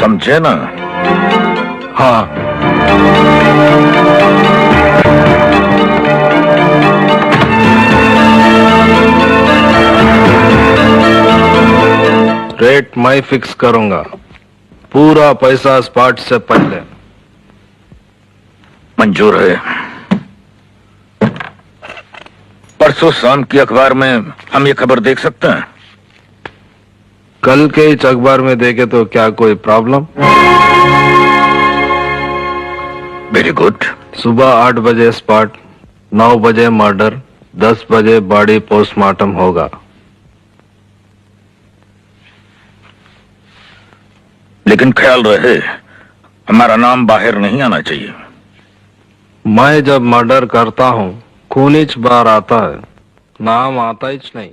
समझे ना? हाँ। रेट मैं फिक्स करूंगा, पूरा पैसा स्पॉट से पहले। मंजूर है। परसों शाम की अखबार में हम ये खबर देख सकते हैं? कल के ही अखबार में देखे तो क्या कोई प्रॉब्लम? Very good. सुबह 8 बजे स्पॉट, 9 बजे मर्डर, 10 बजे बॉडी पोस्टमार्टम होगा। लेकिन ख्याल रहे हमारा नाम बाहर नहीं आना चाहिए। मैं जब मर्डर करता हूँ खूनीच बार आता है, नाम आता ही नहीं।